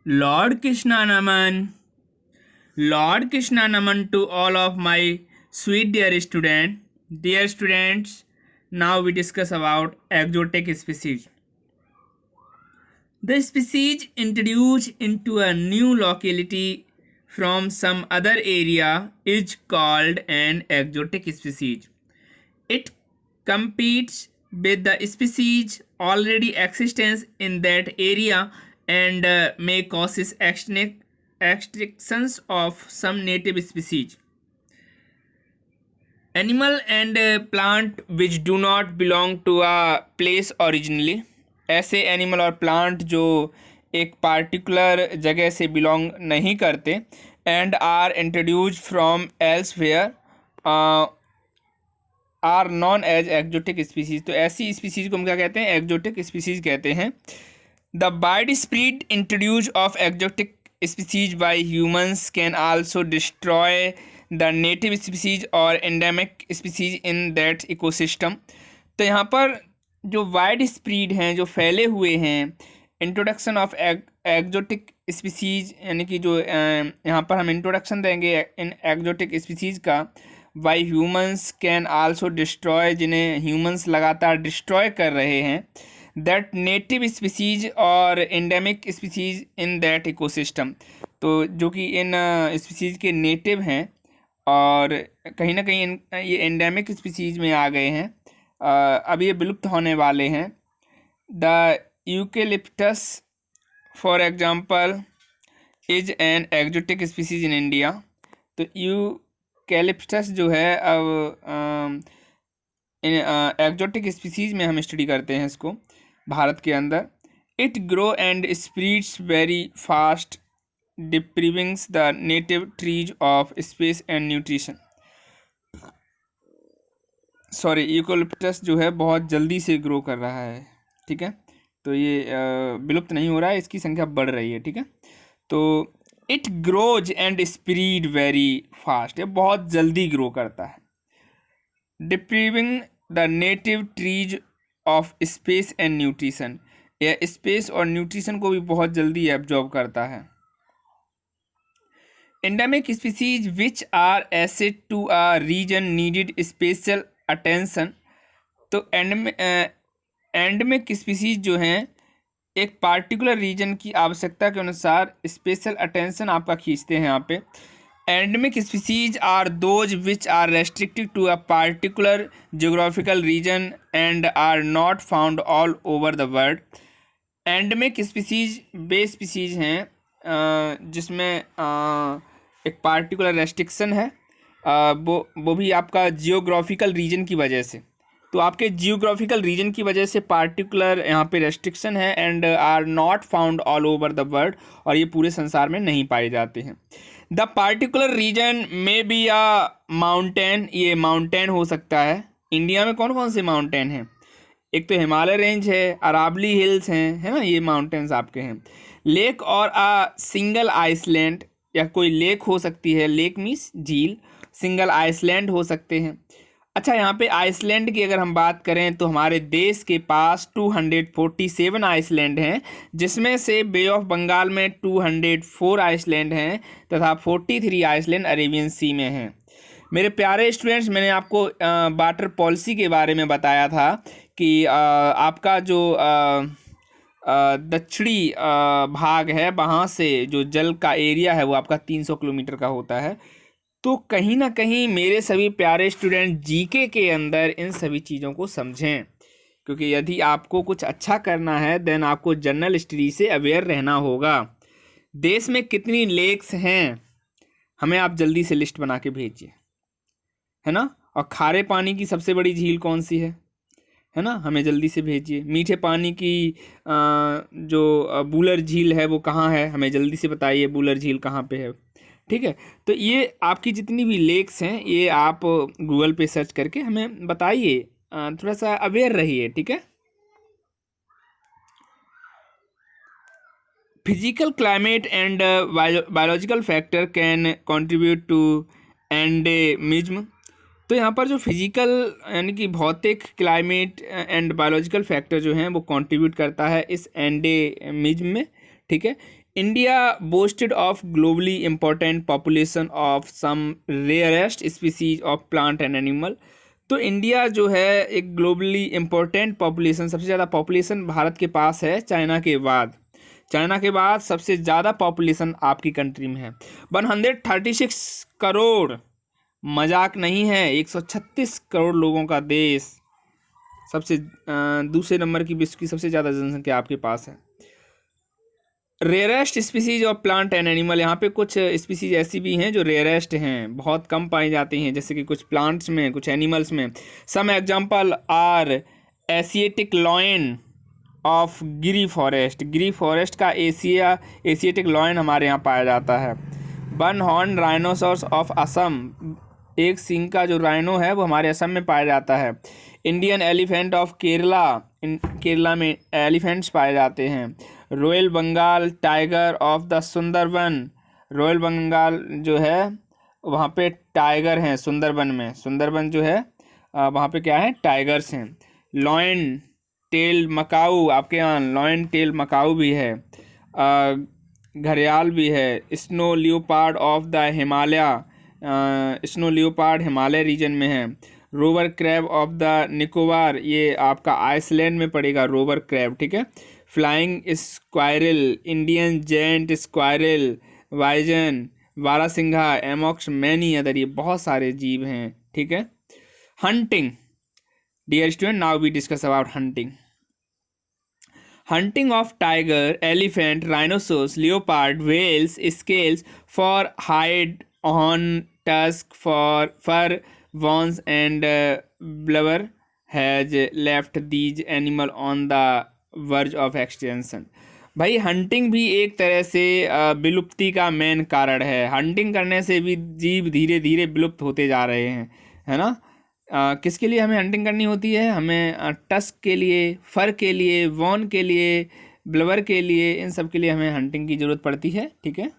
Lord Krishna Naman. Lord Krishna Naman to all of my sweet dear student. Dear students, now we discuss about exotic species. The species introduced into a new locality from some other area is called an exotic species. It competes with the species already existence in that area and may causes extinctions of some native species. Animal and plant which do not belong to a place originally. ऐसे animal और plant जो एक particular जगह से belong नहीं करते and are introduced from elsewhere are known as exotic species. तो ऐसी स्पीसीज को हम क्या कहते हैं? एक्जोटिक स्पीसीज कहते हैं। The wide spread introduce of exotic species by humans can also destroy the native species और endemic species in that ecosystem. तो यहाँ पर जो वाइड स्प्रेड हैं, जो फैले हुए हैं, इंट्रोडक्शन ऑफ एक्जोटिक स्पीसीज, यानी कि जो यहाँ पर हम इंट्रोडक्शन देंगे इन एक्जोटिक स्पीसीज का, by humans can also destroy, जिन्हें ह्यूमंस लगातार डिस्ट्रॉय कर रहे हैं, दैट नेटिव स्पीसीज और endemic species in that ecosystem. तो जो कि इन स्पीसीज के नेटिव हैं और कहीं ना कहीं ये एंडेमिक स्पीसीज में आ गए हैं, अब ये विलुप्त होने वाले हैं। The eucalyptus for example is an exotic species in India. तो यूकेलिप्टस जो है अब एक्जोटिक स्पीसीज में हम स्टडी करते हैं इसको भारत के अंदर। It grow and spreads very fast depriving the native trees of space and nutrition. Sorry, eucalyptus जो है बहुत जल्दी से ग्रो कर रहा है, ठीक है। तो ये विलुप्त नहीं हो रहा है, इसकी संख्या बढ़ रही है, ठीक है। तो it grows and spread very fast, ये बहुत जल्दी ग्रो करता है। Depriving the native trees of space and nutrition, यह स्पेस और न्यूट्रिशन को भी बहुत जल्दी एब्जॉर्ब करता है। Endemic species which are assigned to a region needed special attention. तो एंडेमिक स्पीसीज जो हैं एक पार्टिकुलर रीजन की आवश्यकता के अनुसार स्पेशल अटेंशन आपका खींचते हैं यहाँ पे। Endemic species are those which are restricted to a particular geographical region and are not found all over the world. Endemic species वे स्पीसीज हैं जिसमें एक पार्टिकुलर रेस्ट्रिक्शन है, वो भी आपका जियोग्राफिकल रीजन की वजह से। तो आपके जियोग्राफिकल रीजन की वजह से पार्टिकुलर यहाँ पे रेस्ट्रिक्शन है and are not found all over the world, और ये पूरे संसार में नहीं पाए जाते हैं। द पार्टिकुलर रीजन में बी अ माउंटेन, ये माउंटेन हो सकता है। इंडिया में कौन कौन से माउंटेन हैं? एक तो हिमालय रेंज है, अरावली हिल्स हैं, है ना, ये माउंटेन्स आपके हैं। लेक और अ सिंगल आइसलैंड, या कोई लेक हो सकती है, लेक मीन्स झील, सिंगल आइसलैंड हो सकते हैं। अच्छा, यहाँ पे आइसलैंड की अगर हम बात करें तो हमारे देश के पास 247 आइसलैंड हैं, जिसमें से बे ऑफ बंगाल में 204 आइसलैंड हैं तथा 43 आइसलैंड अरेबियन सी में हैं। मेरे प्यारे स्टूडेंट्स, मैंने आपको वाटर पॉलिसी के बारे में बताया था कि आपका जो दक्षिणी भाग है, वहाँ से जो जल का एरिया है वो आपका 300 किलोमीटर का होता है। तो कहीं ना कहीं मेरे सभी प्यारे स्टूडेंट जीके के अंदर इन सभी चीज़ों को समझें, क्योंकि यदि आपको कुछ अच्छा करना है देन आपको जनरल स्टडी से अवेयर रहना होगा। देश में कितनी लेक्स हैं हमें आप जल्दी से लिस्ट बना के भेजिए, है ना। और खारे पानी की सबसे बड़ी झील कौन सी है ना, हमें जल्दी से भेजिए। मीठे पानी की जो बूलर झील है वो कहाँ है, हमें जल्दी से बताइए बूलर झील कहाँ पे है, ठीक है। तो ये आपकी जितनी भी लेक्स हैं ये आप गूगल पे सर्च करके हमें बताइए, थोड़ा सा अवेयर रहिए, ठीक है। Physical climate and biological factor can contribute to endemism. तो यहाँ पर जो फिजिकल यानी कि भौतिक, क्लाइमेट एंड बायोलॉजिकल फैक्टर जो हैं वो कंट्रीब्यूट करता है इस एंडेमिज्म में, ठीक है। India boasted of globally important population of some rarest species of plant and animal. तो इंडिया जो है एक ग्लोबली इम्पोर्टेंट पॉपुलेशन, सबसे ज़्यादा पॉपुलेशन भारत के पास है चाइना के बाद। चाइना के बाद सबसे ज़्यादा पॉपुलेशन आपकी कंट्री में है, 136 करोड़, मजाक नहीं है। 136 करोड़ लोगों का देश, सबसे दूसरे नंबर की विश्व की सबसे ज़्यादा जनसंख्या आपके पास है। Rarest species of plant and animal, यहाँ पे कुछ स्पीसीज ऐसी भी हैं जो रेयरेस्ट हैं, बहुत कम पाई जाती हैं, जैसे कि कुछ प्लांट्स में, कुछ एनिमल्स में। Some example are Asiatic lion of Gir forest, Gir forest का एशियाटिक लॉयन हमारे यहाँ पाया जाता है। One horn rhinoceros of Assam, एक सींग का जो राइनो है वो हमारे असम में पाया जाता है। Indian elephant of Kerala, Kerala में एलिफेंट्स पाए जाते हैं। Royal Bengal tiger of the Sundarban, royal Bengal जो है वहाँ पे टाइगर हैं सुंदरबन में, सुंदरबन जो है वहाँ पे क्या है, टाइगर्स हैं। लॉयन टेल मकाऊ, आपके यहाँ लॉयन टेल मकाऊ भी है, घड़ियाल भी है। Snow leopard of the Himalaya, snow leopard Himalaya region में है। रोवर क्रैब ऑफ द निकोबार, ये आपका आइसलैंड में पड़ेगा रोवर क्रैब, ठीक है। Flying squirrel, Indian giant squirrel, bison, barasingha, एमॉक्स, मैनी अदर, ये बहुत सारे जीव हैं, ठीक है। Hunting, dear student, now we discuss about hunting. Hunting of tiger, elephant, rhinoceros, leopard, whales, scales for hide, horn, tusk, for fur, bones and blubber has left these animal on the verge of extinction। भाई hunting भी एक तरह से विलुप्ति का main कारण है। Hunting करने से भी जीव धीरे धीरे विलुप्त होते जा रहे हैं, है ना। किसके लिए हमें हंटिंग करनी होती है, हमें टस्क के लिए, फर के लिए, वॉन के लिए, ब्लवर के लिए, इन सब के लिए हमें हंटिंग की ज़रूरत पड़ती है, ठीक है।